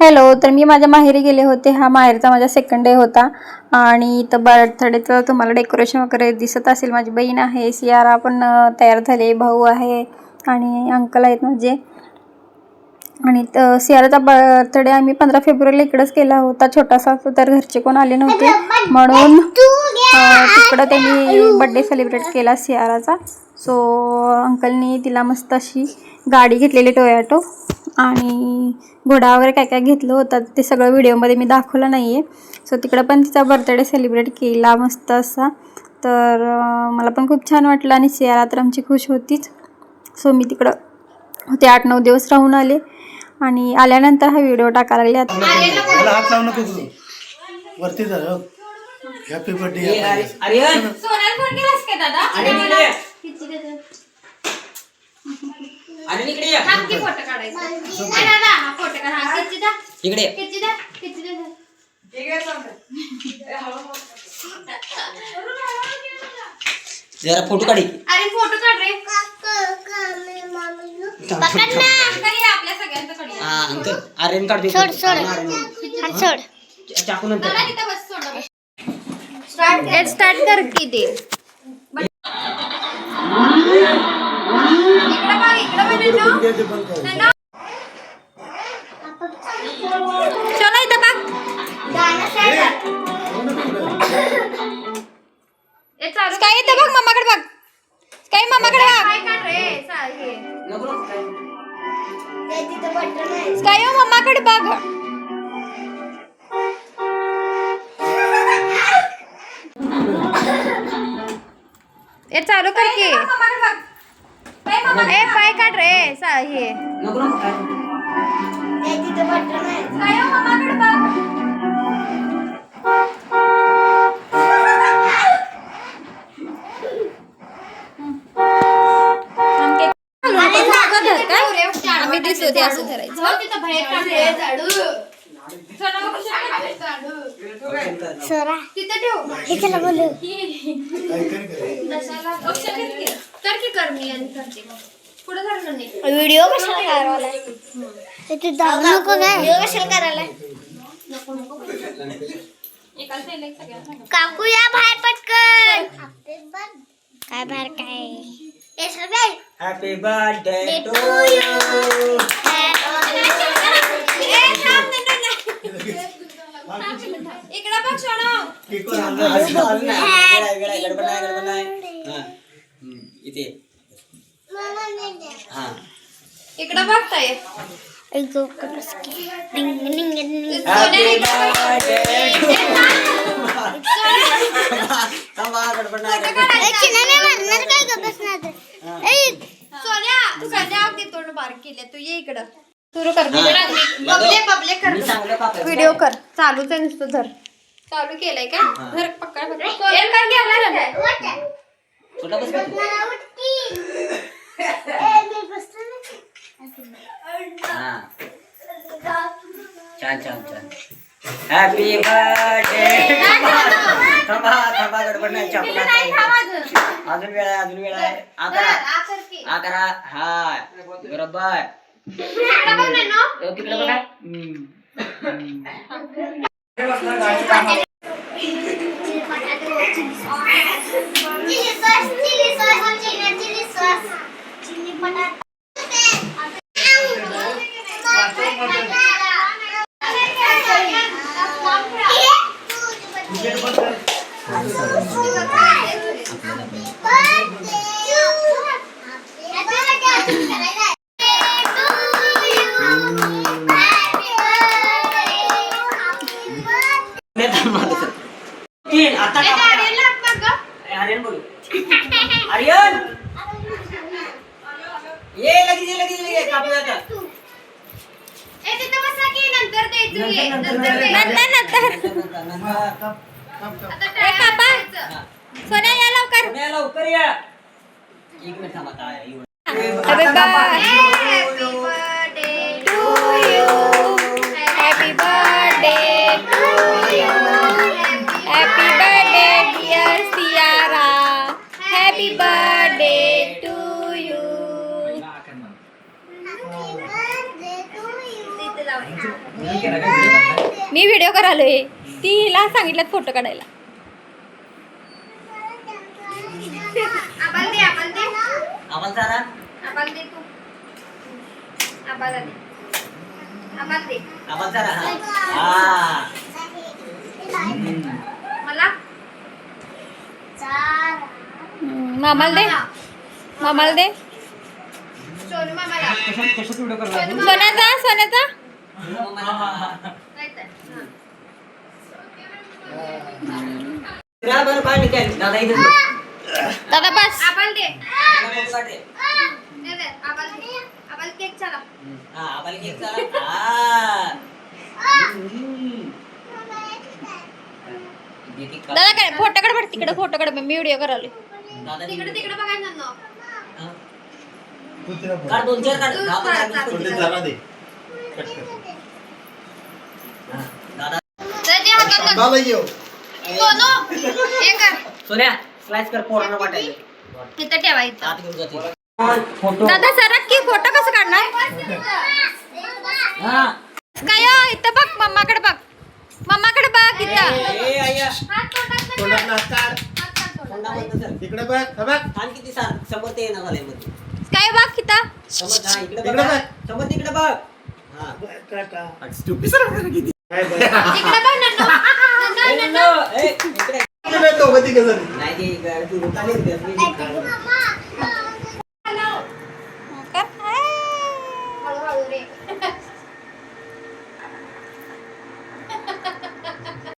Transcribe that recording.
Hello. तर मी माझ्या माहेरी गेले होते. हा माहेरचा माझा सेकंड डे होता आणि इथं बर्थडेचं तुम्हाला डेकोरेशन वगैरे दिसत असेल. माझी बहीण आहे, सियारा पण तयार झाले, भाऊ आहे आणि अंकल आहेत माझे. आणि सियाराचा बर्थडे आम्ही 15 फेब्रुवारीला इकडंच केला होता, छोटासा. तर घरचे कोण आले नव्हते म्हणून तिकडं त्यांनी बड्डे सेलिब्रेट केला सियाराचा. सो अंकलनी तिला मस्त अशी गाडी घेतलेली टोयोटो आणि घोडा वगैरे काय काय घेतलं होतं ते सगळं व्हिडिओमध्ये मी दाखवलं नाही आहे. सो तिकडं पण तिचा बर्थडे सेलिब्रेट केला मस्त असा. तर मला पण खूप छान वाटलं आणि सियारा तर आमची खुश होतीच. सो मी तिकडं होते 8-9 दिवस राहून आले आणि आल्यानंतर हा व्हिडिओ टाकायला लागले. हात लावू नको तू वरती जा. Happy birthday. Aryan Sonal phone केलास का दादा? आर्यन इकडे ये. हा की फोटो काढायचा. नाही दादा हा फोटो काढ. हा किती दा? इकडे किती दा? किती दा? इकडे सांग. जरा फोटो काढ. अरे फोटो काढ रे. पकड ना. काही आपल्या सगळ्यांचं काढ. हां अंकल आर्यन काढ दे. सोड सोड. चाकू नंतर. मला तिथे बस सोड. स्टार्ट कर की दे. इकडे बघ चला इथं बघ. काय इथं बघ मम्माकडे बघ. काय मम्माकडे बघ. काय मम्माकडे बघ. ए चालू कर की. ए पाय काढ रे. हे आम्ही दिसू दे असं धरायचं. तिथे ठेव. इकडे बोलू कर की कर. मी आणि करते पुढे झालं नाही. व्हिडिओ कशाला करायला ते दाबू नको काय. व्हिडिओ कशाला करायला नको नको. एकाच नाही सगळ्यांना. काकू या बाहेर पटकन. काय बाहेर काय. Happy birthday to you. इकडे बघ सोनो. इथे इकडे बघताय. सोन्या तू सध्या अगदी तोंड बारीक केले. तू ये इकडं. सुरू कर. बबले बबले कर. व्हिडिओ कर. चालूच आहे नुसतं धर. चालू केलंय का. धर पकड पकड. एक कर घ्या. छोटा बस. छान छान छान. Happy birthday. थांबा गडबड नाही. अजून वेळ आहे. आकरा. हा बरोबर. तिकडे बघा. आर्यन ये लगेच कापूया आता. ए तिथे बसा की नंतर द्यायचं. नंतर ए कापा. सोन्या या लवकर या. एक मिनिट थांबा. Happy birthday to you. Happy birthday to you. Happy birthday dear Ciara. Happy birthday to you. मी व्हिडिओ करालोय तिला सांगितलं फोटो काढायला. आबाल दे आम्हाला जरा आबाल दे तू आबाल दे आबाल दे आम्हाला जरा हा मला मामाला दे मामाला दे. सोनू मामाला सोन्याचा सोन्याचा नाही तर बरं पाणी काय दादा इथं दादा बस. आबाल दे काटे दे दे आबाल केक चला हा आम्हाला केक चला हा दादा काय फोटो काढ बरं तिकडे फोटो काढ मी व्हिडिओ करालोय. दादा तिकडे बघायचं ना काढ 2-4 काढ तू दादा काढ. दादा तर जे हातात सोनू हे कर सोन्या स्लाइस कर पोरांना वाटायला तिथं ठेवायचं आत घेऊन जाते फोटो दादा सरक की फोटो कसं काढणार हा काय हो, इथं बघ मम्माकडे बघ मम्माकडे बघ इथं. ए आया हात तोंडात तोंडातला हात काढ. हात काढ तोंडात. थंडा बंद कर इकडे बघ हा बघ. थांब किती सार समोर ते येणार झालंय मध्ये काय बघ इथं. समोर हा इकडे इकडे बघ बघ. समोर तिकडे बघ हा टाटा. तिकडे काय बघ. बघ नन्नू. ए, नन्नू, ए, इकडे इकडे दोघं तिघं जण. नाही ते इकडे तू रुतालीच गजरी कर. हळूहळू रे